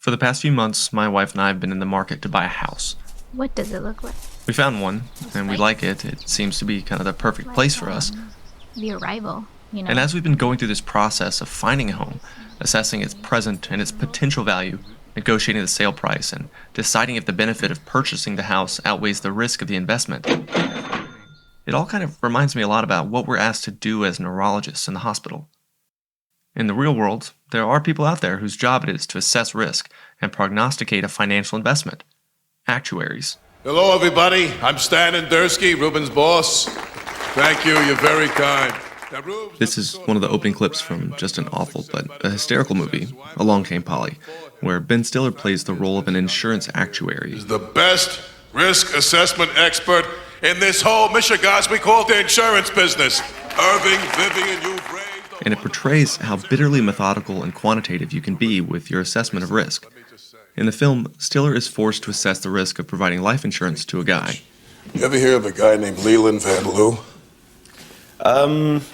For the past few months, my wife and I have been in the market to buy a house. What does it look like? We found one, and we like it. It seems to be kind of the perfect place for us. The arrival, And as we've been going through this process of finding a home, assessing its present and its potential value, negotiating the sale price, and deciding if the benefit of purchasing the house outweighs the risk of the investment, it all kind of reminds me a lot about what we're asked to do as neurologists in the hospital. In the real world, there are people out there whose job it is to assess risk and prognosticate a financial investment. Actuaries. Hello, everybody. I'm Stan Endersky, Ruben's boss. Thank you. You're very kind. This is one of the opening clips from just an awful but a hysterical movie, Along Came Polly, where Ben Stiller plays the role of an insurance actuary. He's the best risk assessment expert in this whole Michigas we call the insurance business. Irving, Vivian, you've raised... And it portrays how bitterly methodical and quantitative you can be with your assessment of risk. In the film, Stiller is forced to assess the risk of providing life insurance to a guy. You ever hear of a guy named Leland Van Loo?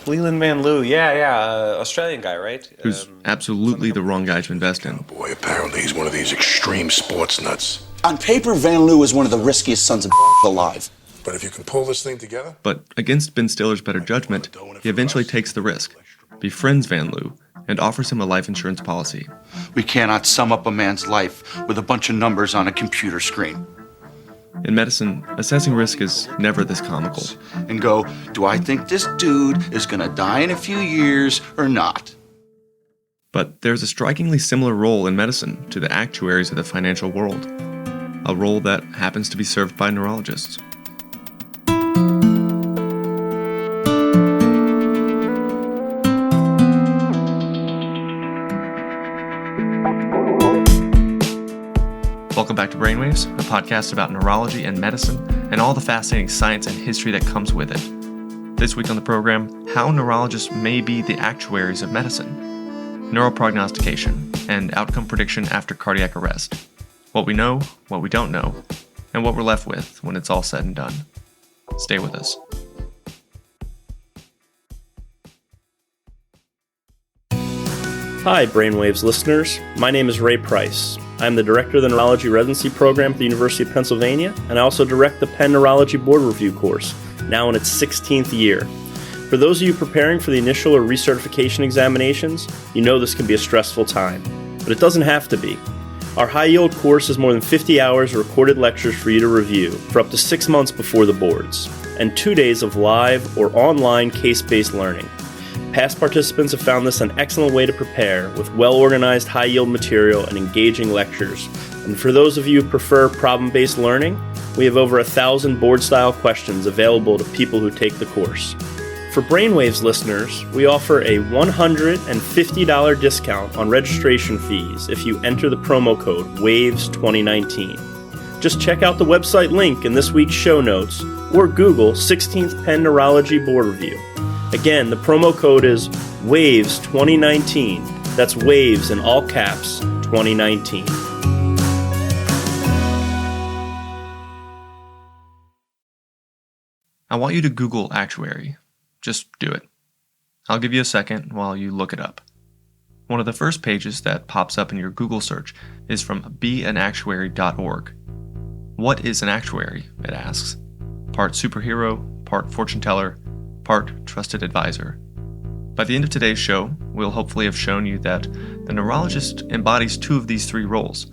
Leland Van Loo, Australian guy, right? Who's absolutely the wrong guy to invest in. Boy, apparently he's one of these extreme sports nuts. On paper, Van Loo is one of the riskiest sons of alive. But if you can pull this thing together... But against Ben Stiller's better judgment, he eventually takes the risk, befriends Van Loo, and offers him a life insurance policy. We cannot sum up a man's life with a bunch of numbers on a computer screen. In medicine, assessing risk is never this comical. And go, do I think this dude is going to die in a few years or not? But there's a strikingly similar role in medicine to the actuaries of the financial world, a role that happens to be served by neurologists. Welcome back to Brainwaves, a podcast about neurology and medicine and all the fascinating science and history that comes with it. This week on the program, how neurologists may be the actuaries of medicine, neuroprognostication, and outcome prediction after cardiac arrest, what we know, what we don't know, and what we're left with when it's all said and done. Stay with us. Hi, Brainwaves listeners. My name is Ray Price. I'm the director of the Neurology Residency Program at the University of Pennsylvania, and I also direct the Penn Neurology Board Review course, now in its 16th year. For those of you preparing for the initial or recertification examinations, you know this can be a stressful time, but it doesn't have to be. Our high-yield course is more than 50 hours of recorded lectures for you to review for up to 6 months before the boards, and 2 days of live or online case-based learning. Past participants have found this an excellent way to prepare with well-organized high-yield material and engaging lectures. And for those of you who prefer problem-based learning, we have over 1,000 board-style questions available to people who take the course. For Brainwaves listeners, we offer a $150 discount on registration fees if you enter the promo code WAVES2019. Just check out the website link in this week's show notes or Google 16th Penn Neurology Board Review. Again, the promo code is WAVES2019. That's WAVES in all caps, 2019. I want you to Google actuary. Just do it. I'll give you a second while you look it up. One of the first pages that pops up in your Google search is from beanactuary.org. What is an actuary? It asks. Part superhero, part fortune teller, part trusted advisor. By the end of today's show, we'll hopefully have shown you that the neurologist embodies 2 of these 3 roles.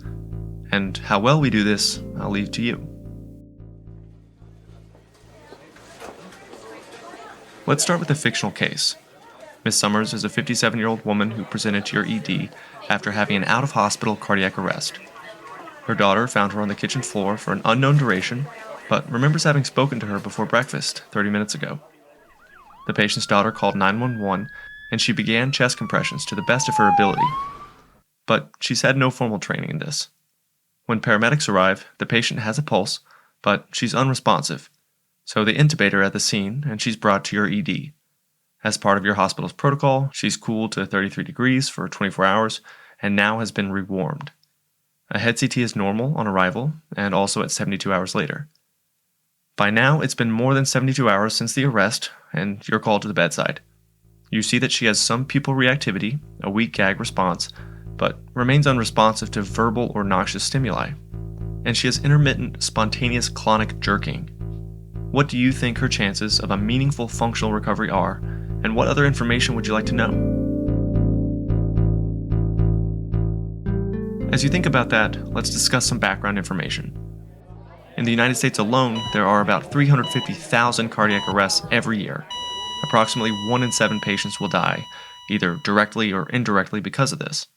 And how well we do this, I'll leave to you. Let's start with a fictional case. Miss Summers is a 57-year-old woman who presented to your ED after having an out-of-hospital cardiac arrest. Her daughter found her on the kitchen floor for an unknown duration, but remembers having spoken to her before breakfast 30 minutes ago. The patient's daughter called 911, and she began chest compressions to the best of her ability. But she's had no formal training in this. When paramedics arrive, the patient has a pulse, but she's unresponsive. So they intubate her at the scene, and she's brought to your ED. As part of your hospital's protocol, she's cooled to 33 degrees for 24 hours, and now has been rewarmed. A head CT is normal on arrival, and also at 72 hours later. By now, it's been more than 72 hours since the arrest, and you're called to the bedside. You see that she has some pupil reactivity, a weak gag response, but remains unresponsive to verbal or noxious stimuli. And she has intermittent, spontaneous clonic jerking. What do you think her chances of a meaningful functional recovery are, and what other information would you like to know? As you think about that, let's discuss some background information. In the United States alone, there are about 350,000 cardiac arrests every year. Approximately 1 in 7 patients will die, either directly or indirectly because of this.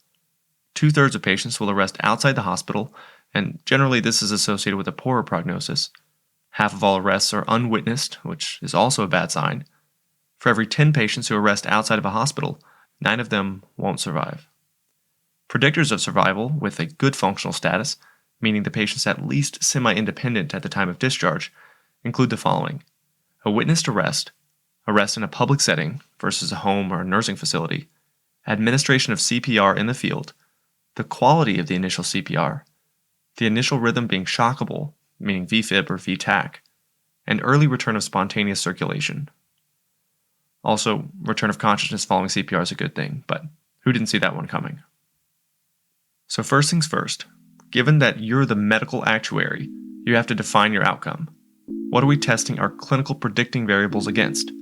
2/3 of patients will arrest outside the hospital, and generally this is associated with a poorer prognosis. Half of all arrests are unwitnessed, which is also a bad sign. For every 10 patients who arrest outside of a hospital, 9 of them won't survive. Predictors of survival with a good functional status, meaning the patient's at least semi-independent at the time of discharge, include the following: a witnessed arrest in a public setting versus a home or a nursing facility, administration of CPR in the field, the quality of the initial CPR, the initial rhythm being shockable, meaning VFib or VTAC, and early return of spontaneous circulation. Also, return of consciousness following CPR is a good thing, but who didn't see that one coming? So first things first, given that you're the medical actuary, you have to define your outcome. What are we testing our clinical predicting variables against?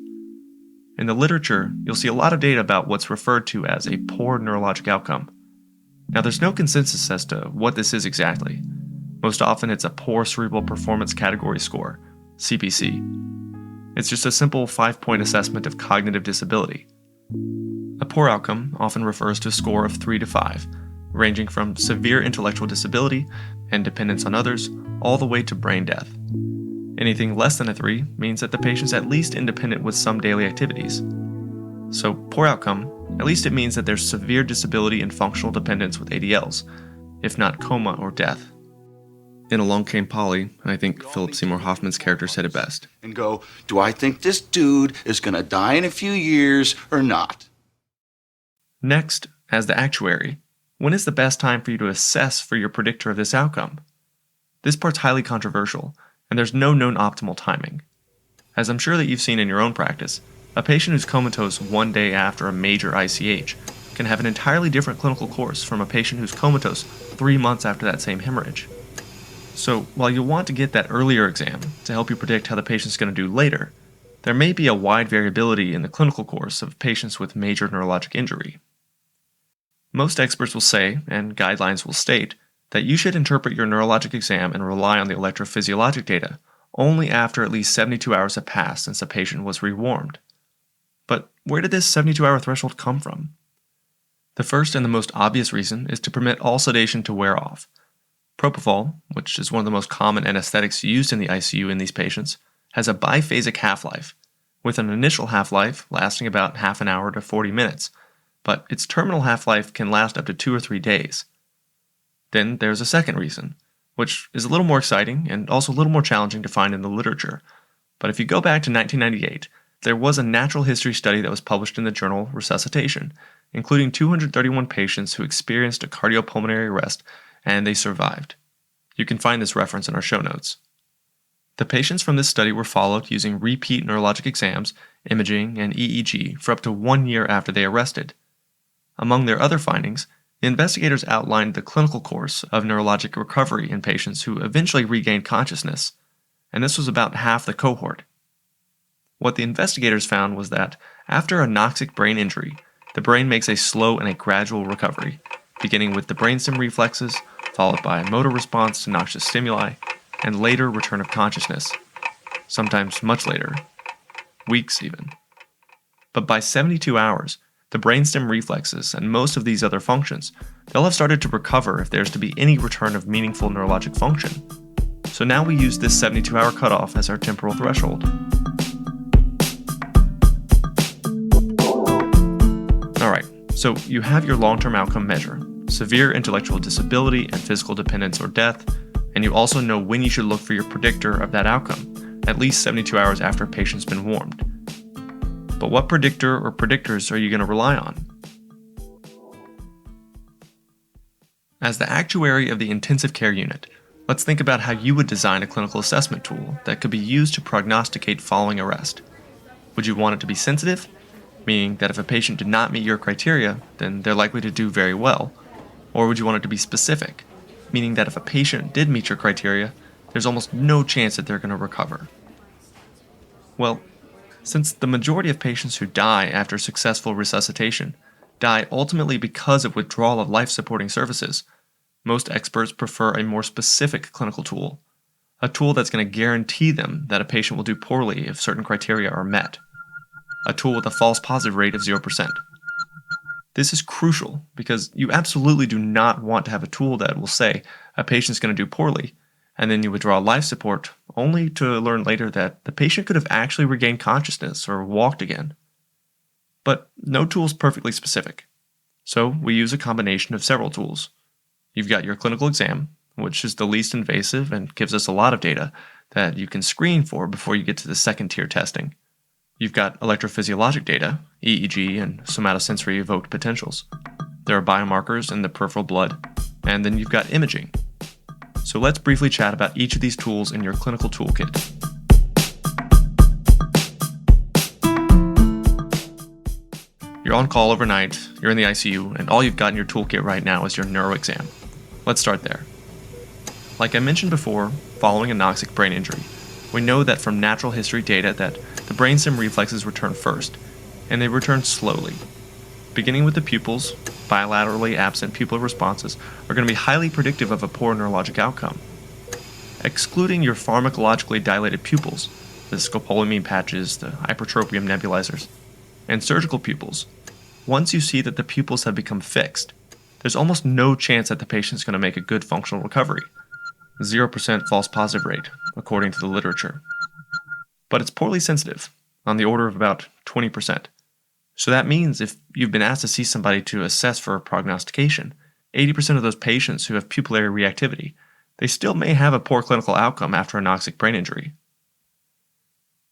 In the literature, you'll see a lot of data about what's referred to as a poor neurologic outcome. Now, there's no consensus as to what this is exactly. Most often, it's a poor cerebral performance category score, CPC. It's just a simple 5-point assessment of cognitive disability. A poor outcome often refers to a score of 3 to 5, ranging from severe intellectual disability and dependence on others, all the way to brain death. Anything less than a 3 means that the patient's at least independent with some daily activities. So, poor outcome, at least it means that there's severe disability and functional dependence with ADLs, if not coma or death. In Along Came Polly, I think Philip Seymour Hoffman's character said it best. And go, do I think this dude is gonna die in a few years or not? Next, as the actuary, when is the best time for you to assess for your predictor of this outcome? This part's highly controversial, and there's no known optimal timing. As I'm sure that you've seen in your own practice, a patient who's comatose one day after a major ICH can have an entirely different clinical course from a patient who's comatose 3 months after that same hemorrhage. So, while you'll want to get that earlier exam to help you predict how the patient's going to do later, there may be a wide variability in the clinical course of patients with major neurologic injury. Most experts will say, and guidelines will state, that you should interpret your neurologic exam and rely on the electrophysiologic data only after at least 72 hours have passed since the patient was rewarmed. But where did this 72-hour threshold come from? The first and the most obvious reason is to permit all sedation to wear off. Propofol, which is one of the most common anesthetics used in the ICU in these patients, has a biphasic half-life, with an initial half-life lasting about half an hour to 40 minutes, but its terminal half-life can last up to 2 or 3 days. Then there's a second reason, which is a little more exciting and also a little more challenging to find in the literature. But if you go back to 1998, there was a natural history study that was published in the journal Resuscitation, including 231 patients who experienced a cardiopulmonary arrest and they survived. You can find this reference in our show notes. The patients from this study were followed using repeat neurologic exams, imaging, and EEG for up to 1 year after they arrested. Among their other findings, the investigators outlined the clinical course of neurologic recovery in patients who eventually regained consciousness, and this was about half the cohort. What the investigators found was that after a noxic brain injury, the brain makes a slow and a gradual recovery, beginning with the brainstem reflexes, followed by a motor response to noxious stimuli, and later return of consciousness, sometimes much later, weeks even. But by 72 hours, the brainstem reflexes and most of these other functions, they'll have started to recover if there's to be any return of meaningful neurologic function. So now we use this 72-hour cutoff as our temporal threshold. Alright, so you have your long-term outcome measure, severe intellectual disability and physical dependence or death, and you also know when you should look for your predictor of that outcome, at least 72 hours after a patient's been warmed. But what predictor or predictors are you going to rely on? As the actuary of the intensive care unit, let's think about how you would design a clinical assessment tool that could be used to prognosticate following arrest. Would you want it to be sensitive, meaning that if a patient did not meet your criteria, then they're likely to do very well, Or would you want it to be specific, meaning that if a patient did meet your criteria, there's almost no chance that they're going to recover? Well, since the majority of patients who die after successful resuscitation die ultimately because of withdrawal of life-supporting services, most experts prefer a more specific clinical tool, a tool that's going to guarantee them that a patient will do poorly if certain criteria are met, a tool with a false positive rate of 0%. This is crucial because you absolutely do not want to have a tool that will say a patient's going to do poorly, and then you withdraw life support only to learn later that the patient could have actually regained consciousness or walked again. But no tool is perfectly specific, so we use a combination of several tools. You've got your clinical exam, which is the least invasive and gives us a lot of data that you can screen for before you get to the second-tier testing. You've got electrophysiologic data, EEG, and somatosensory evoked potentials. There are biomarkers in the peripheral blood, and then you've got imaging. So let's briefly chat about each of these tools in your clinical toolkit. You're on call overnight, you're in the ICU, and all you've got in your toolkit right now is your neuro exam. Let's start there. Like I mentioned before, following a noxic brain injury, we know that from natural history data that the brainstem reflexes return first, and they return slowly. Beginning with the pupils, bilaterally absent pupil responses are going to be highly predictive of a poor neurologic outcome. Excluding your pharmacologically dilated pupils, the scopolamine patches, the hypertropium nebulizers, and surgical pupils, once you see that the pupils have become fixed, there's almost no chance that the patient is going to make a good functional recovery. 0% false positive rate, according to the literature. But it's poorly sensitive, on the order of about 20%. So that means if you've been asked to see somebody to assess for prognostication, 80% of those patients who have pupillary reactivity, they still may have a poor clinical outcome after a noxic brain injury.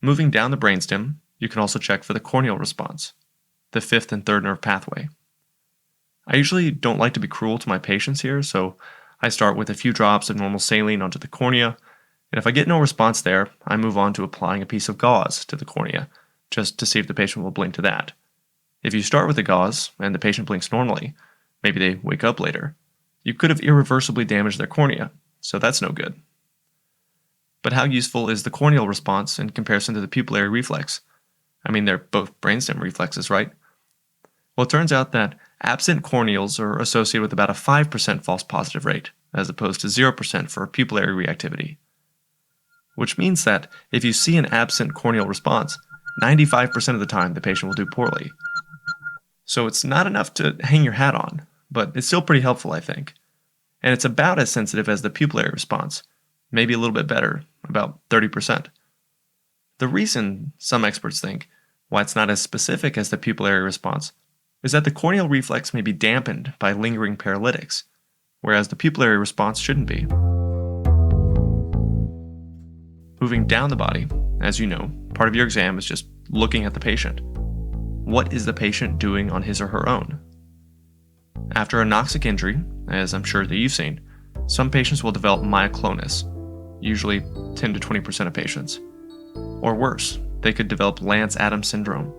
Moving down the brainstem, you can also check for the corneal response, the fifth and third nerve pathway. I usually don't like to be cruel to my patients here, so I start with a few drops of normal saline onto the cornea, and if I get no response there, I move on to applying a piece of gauze to the cornea, just to see if the patient will blink to that. If you start with the gauze, and the patient blinks normally, maybe they wake up later, you could have irreversibly damaged their cornea, so that's no good. But how useful is the corneal response in comparison to the pupillary reflex? I mean, they're both brainstem reflexes, right? Well, it turns out that absent corneals are associated with about a 5% false positive rate, as opposed to 0% for pupillary reactivity. Which means that if you see an absent corneal response, 95% of the time the patient will do poorly. So it's not enough to hang your hat on, but it's still pretty helpful, I think. And it's about as sensitive as the pupillary response, maybe a little bit better, about 30%. The reason some experts think why it's not as specific as the pupillary response is that the corneal reflex may be dampened by lingering paralytics, whereas the pupillary response shouldn't be. Moving down the body, as you know, part of your exam is just looking at the patient. What is the patient doing on his or her own? After a noxic injury, as I'm sure that you've seen, some patients will develop myoclonus, usually 10 to 20% of patients. Or worse, they could develop Lance-Adams syndrome,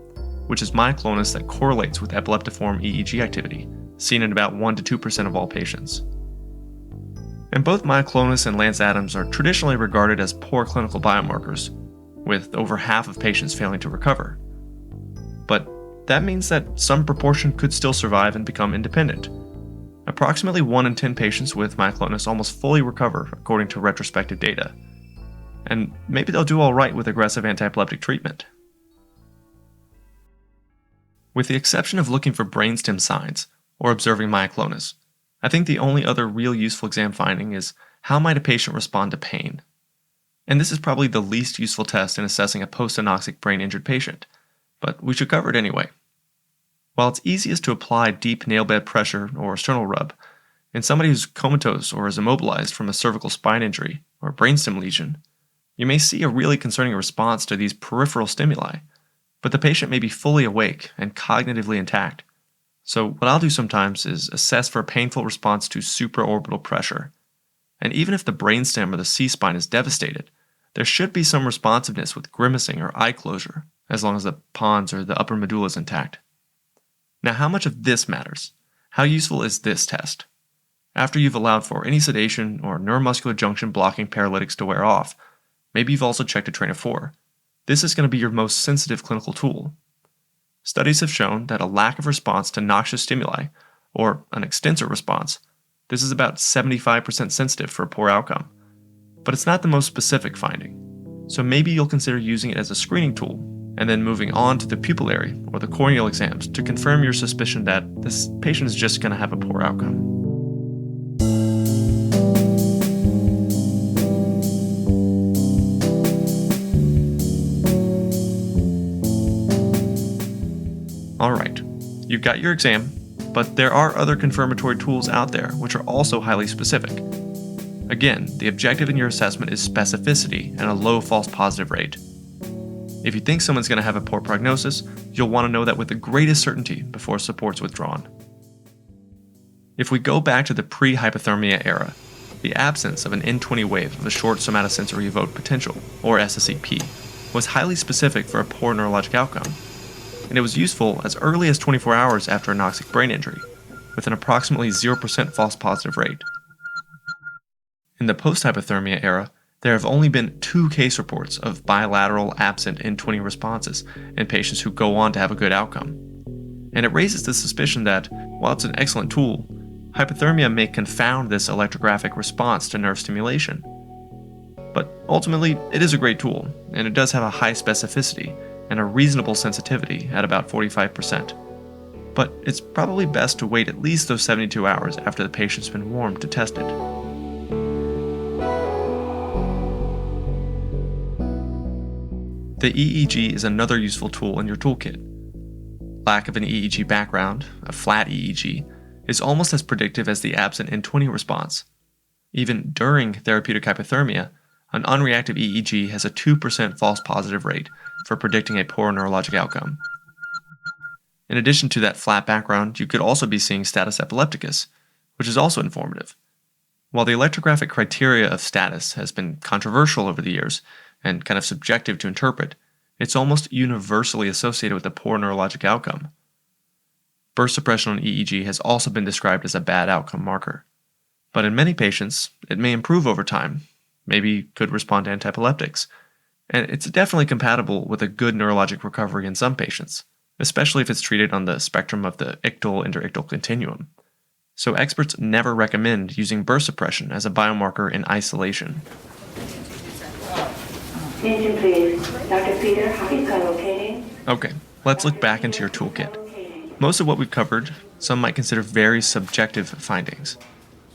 which is myoclonus that correlates with epileptiform EEG activity, seen in about 1 to 2% of all patients. And both myoclonus and Lance-Adams are traditionally regarded as poor clinical biomarkers, with over half of patients failing to recover. But that means that some proportion could still survive and become independent. Approximately 1 in 10 patients with myoclonus almost fully recover, according to retrospective data. And maybe they'll do all right with aggressive antiepileptic treatment. With the exception of looking for brainstem signs or observing myoclonus, I think the only other real useful exam finding is how might a patient respond to pain. And this is probably the least useful test in assessing a post-anoxic brain injured patient, but we should cover it anyway. While it's easiest to apply deep nail bed pressure or sternal rub in somebody who's comatose or is immobilized from a cervical spine injury or brainstem lesion, you may see a really concerning response to these peripheral stimuli, but the patient may be fully awake and cognitively intact. So what I'll do sometimes is assess for a painful response to supraorbital pressure. And even if the brainstem or the C-spine is devastated, there should be some responsiveness with grimacing or eye closure, as long as the pons or the upper medulla is intact. Now, how much of this matters? How useful is this test? After you've allowed for any sedation or neuromuscular junction blocking paralytics to wear off, maybe you've also checked a train of 4. This is going to be your most sensitive clinical tool. Studies have shown that a lack of response to noxious stimuli, or an extensor response, this is about 75% sensitive for a poor outcome. But it's not the most specific finding, so maybe you'll consider using it as a screening tool, and then moving on to the pupillary or the corneal exams to confirm your suspicion that this patient is just going to have a poor outcome. Alright, you've got your exam, but there are other confirmatory tools out there which are also highly specific. Again, the objective in your assessment is specificity and a low false positive rate. If you think someone's going to have a poor prognosis, you'll want to know that with the greatest certainty before support's withdrawn. If we go back to the pre-hypothermia era, the absence of an N20 wave of the short somatosensory evoked potential, or SSEP, was highly specific for a poor neurologic outcome, and it was useful as early as 24 hours after anoxic brain injury, with an approximately 0% false positive rate. In the post-hypothermia era, there have only been 2 case reports of bilateral absent N20 responses in patients who go on to have a good outcome. And it raises the suspicion that, while it's an excellent tool, hypothermia may confound this electrographic response to nerve stimulation. But ultimately, it is a great tool, and it does have a high specificity and a reasonable sensitivity at about 45%. But it's probably best to wait at least those 72 hours after the patient's been warmed to test it. The EEG is another useful tool in your toolkit. Lack of an EEG background, a flat EEG, is almost as predictive as the absent N20 response. Even during therapeutic hypothermia, an unreactive EEG has a 2% false positive rate for predicting a poor neurologic outcome. In addition to that flat background, you could also be seeing status epilepticus, which is also informative. While the electrographic criteria of status has been controversial over the years and kind of subjective to interpret, it's almost universally associated with a poor neurologic outcome. Burst suppression on EEG has also been described as a bad outcome marker. But in many patients, it may improve over time, maybe could respond to antiepileptics, and it's definitely compatible with a good neurologic recovery in some patients, especially if it's treated on the spectrum of the ictal-interictal continuum. So experts never recommend using burst suppression as a biomarker in isolation. Attention please. Dr. Peter, how is co-locating? Okay, let's look back into your toolkit. Most of what we've covered, some might consider very subjective findings.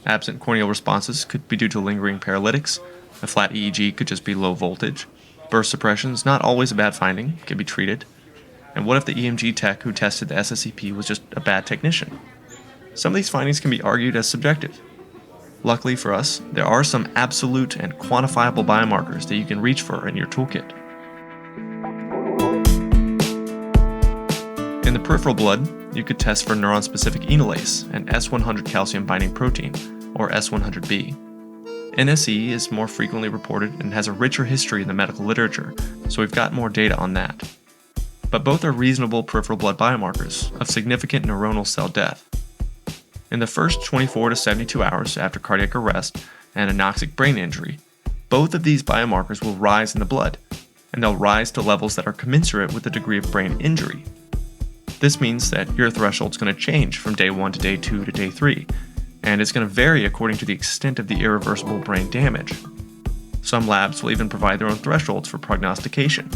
Absent corneal responses could be due to lingering paralytics. A flat EEG could just be low voltage. Burst suppression is not always a bad finding, can be treated. And what if the EMG tech who tested the SSEP was just a bad technician? Some of these findings can be argued as subjective. Luckily for us, there are some absolute and quantifiable biomarkers that you can reach for in your toolkit. In the peripheral blood, you could test for neuron-specific enolase and S100 calcium-binding protein, or S100B. NSE is more frequently reported and has a richer history in the medical literature, so we've got more data on that. But both are reasonable peripheral blood biomarkers of significant neuronal cell death. In the first 24 to 72 hours after cardiac arrest and anoxic brain injury, both of these biomarkers will rise in the blood, and they'll rise to levels that are commensurate with the degree of brain injury. This means that your threshold's going to change from day 1 to day 2 to day 3, and it's going to vary according to the extent of the irreversible brain damage. Some labs will even provide their own thresholds for prognostication,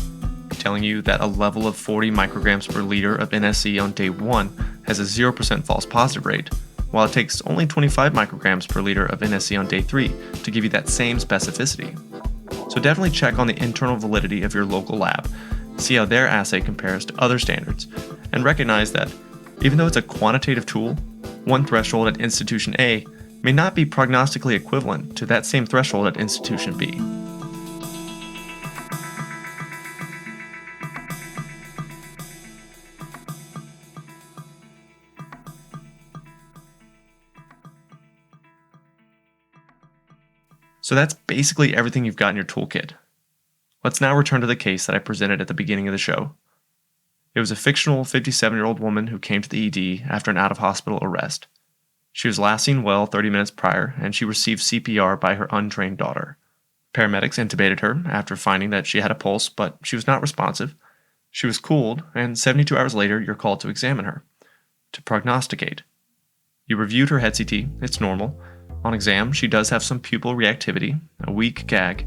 telling you that a level of 40 micrograms per liter of NSE on day 1 has a 0% false positive rate, while it takes only 25 micrograms per liter of NSE on day 3 to give you that same specificity. So definitely check on the internal validity of your local lab, see how their assay compares to other standards, and recognize that, even though it's a quantitative tool, one threshold at institution A may not be prognostically equivalent to that same threshold at institution B. So that's basically everything you've got in your toolkit. Let's now return to the case that I presented at the beginning of the show. It was a fictional 57-year-old woman who came to the ED after an out-of-hospital arrest. She was last seen well 30 minutes prior, and she received CPR by her untrained daughter. Paramedics intubated her after finding that she had a pulse, but she was not responsive. She was cooled, and 72 hours later, you're called to examine her, to prognosticate. You reviewed her head CT, it's normal. On exam, she does have some pupil reactivity, a weak gag,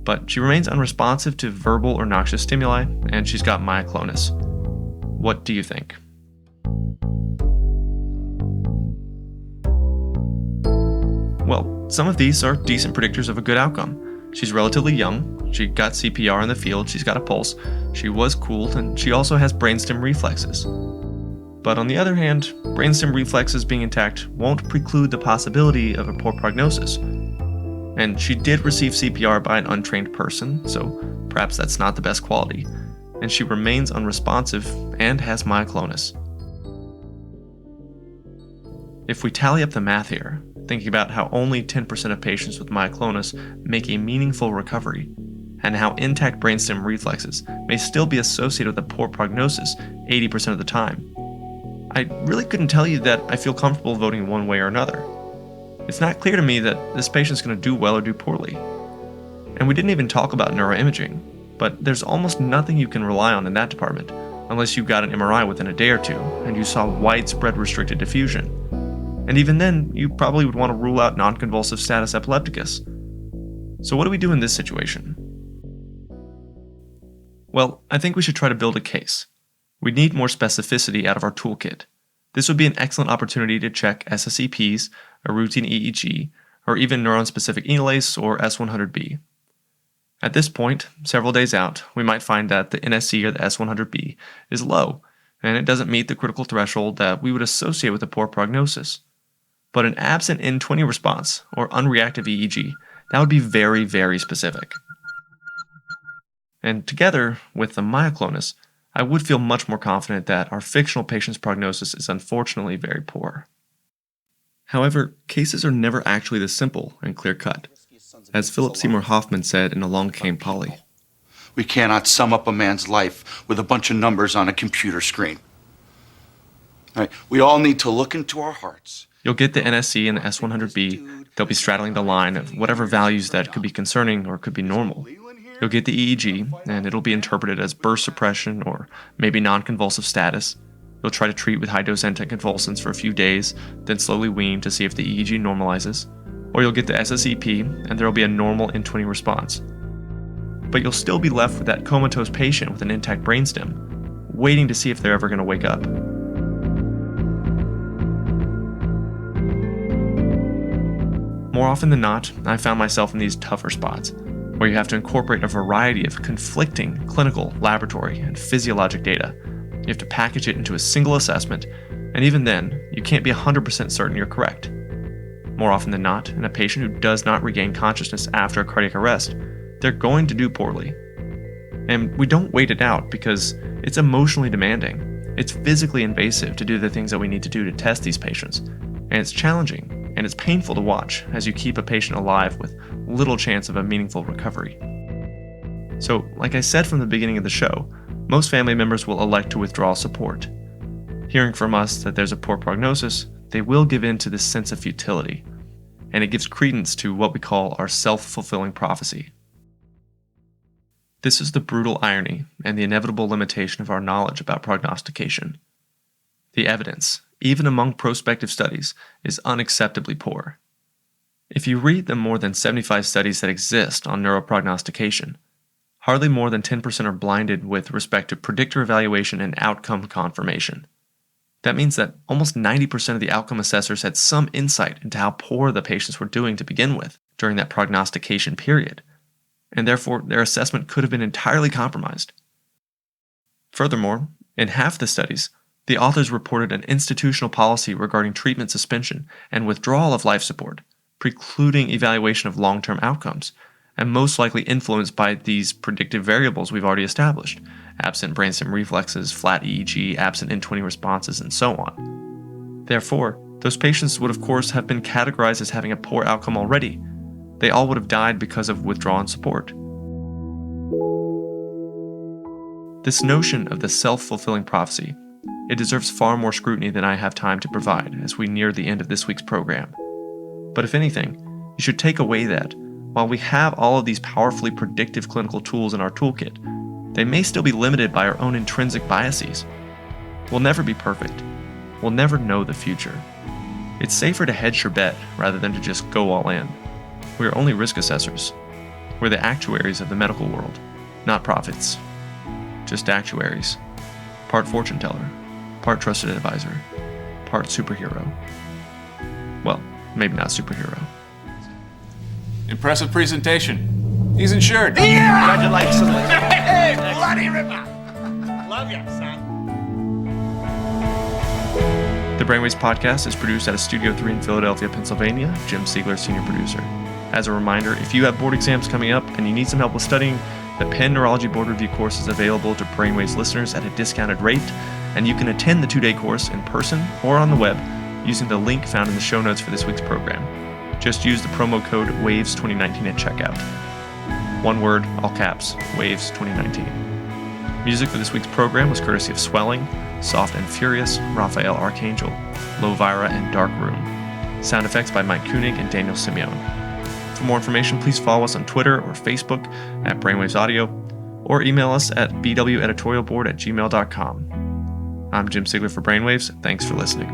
but she remains unresponsive to verbal or noxious stimuli, and she's got myoclonus. What do you think? Well, some of these are decent predictors of a good outcome. She's relatively young, she got CPR in the field, she's got a pulse, she was cooled, and she also has brainstem reflexes. But on the other hand, brainstem reflexes being intact won't preclude the possibility of a poor prognosis. And she did receive CPR by an untrained person, so perhaps that's not the best quality. And she remains unresponsive and has myoclonus. If we tally up the math here, thinking about how only 10% of patients with myoclonus make a meaningful recovery, and how intact brainstem reflexes may still be associated with a poor prognosis 80% of the time, I really couldn't tell you that I feel comfortable voting one way or another. It's not clear to me that this patient's going to do well or do poorly. And we didn't even talk about neuroimaging, but there's almost nothing you can rely on in that department unless you got an MRI within a day or two and you saw widespread restricted diffusion. And even then, you probably would want to rule out non-convulsive status epilepticus. So what do we do in this situation? Well, I think we should try to build a case. We need more specificity out of our toolkit. This would be an excellent opportunity to check SSEPs, a routine EEG, or even neuron-specific enolase or S100B. At this point, several days out, we might find that the NSE or the S100B is low, and it doesn't meet the critical threshold that we would associate with a poor prognosis. But an absent N20 response, or unreactive EEG, that would be very, very specific. And together with the myoclonus, I would feel much more confident that our fictional patient's prognosis is unfortunately very poor. However, cases are never actually this simple and clear-cut. As Philip Seymour Hoffman said in Along Came Polly, We cannot sum up a man's life with a bunch of numbers on a computer screen. All right, we all need to look into our hearts. You'll get the NSE and the S100B. They'll be straddling the line of whatever values that could be concerning or could be normal. You'll get the EEG, and it'll be interpreted as burst suppression or maybe non-convulsive status. You'll try to treat with high-dose anticonvulsants for a few days, then slowly wean to see if the EEG normalizes. Or you'll get the SSEP, and there'll be a normal N20 response. But you'll still be left with that comatose patient with an intact brainstem, waiting to see if they're ever going to wake up. More often than not, I found myself in these tougher spots, where you have to incorporate a variety of conflicting clinical, laboratory, and physiologic data. You have to package it into a single assessment, and even then, you can't be 100% certain you're correct. More often than not, in a patient who does not regain consciousness after a cardiac arrest, they're going to do poorly. And we don't wait it out because it's emotionally demanding. It's physically invasive to do the things that we need to do to test these patients, and it's challenging. And it's painful to watch as you keep a patient alive with little chance of a meaningful recovery. So, like I said from the beginning of the show, most family members will elect to withdraw support. Hearing from us that there's a poor prognosis, they will give in to this sense of futility, and it gives credence to what we call our self-fulfilling prophecy. This is the brutal irony and the inevitable limitation of our knowledge about prognostication. The evidence, even among prospective studies, is unacceptably poor. If you read the more than 75 studies that exist on neuroprognostication, hardly more than 10% are blinded with respect to predictor evaluation and outcome confirmation. That means that almost 90% of the outcome assessors had some insight into how poor the patients were doing to begin with during that prognostication period, and therefore their assessment could have been entirely compromised. Furthermore, in half the studies, the authors reported an institutional policy regarding treatment suspension and withdrawal of life support, precluding evaluation of long-term outcomes, and most likely influenced by these predictive variables we've already established: absent brainstem reflexes, flat EEG, absent N20 responses, and so on. Therefore, those patients would of course have been categorized as having a poor outcome already. They all would have died because of withdrawn support. This notion of the self-fulfilling prophecy It deserves far more scrutiny than I have time to provide as we near the end of this week's program. But if anything, you should take away that, while we have all of these powerfully predictive clinical tools in our toolkit, they may still be limited by our own intrinsic biases. We'll never be perfect. We'll never know the future. It's safer to hedge your bet rather than to just go all in. We are only risk assessors. We're the actuaries of the medical world, not prophets. Just actuaries. Part fortune teller, part trusted advisor, part superhero. Well, maybe not superhero. Impressive presentation. He's insured. Congratulations. Hey, bloody ripper. Love you, son. The Brainwaves podcast is produced at a Studio 3 in Philadelphia, Pennsylvania. Jim Siegler, senior producer. As a reminder, if you have board exams coming up and you need some help with studying, the Penn Neurology Board Review course is available to Brainwaves listeners at a discounted rate, and you can attend the 2-day course in person or on the web using the link found in the show notes for this week's program. Just use the promo code WAVES2019 at checkout. One word, all caps, WAVES2019. Music for this week's program was courtesy of Swelling, Soft and Furious, Raphael Archangel, Lovira, and Dark Room. Sound effects by Mike Koenig and Daniel Simeon. For more information, please follow us on Twitter or Facebook at Brainwaves Audio, or email us at bweditorialboard@gmail.com. I'm Jim Siegler for Brainwaves. Thanks for listening.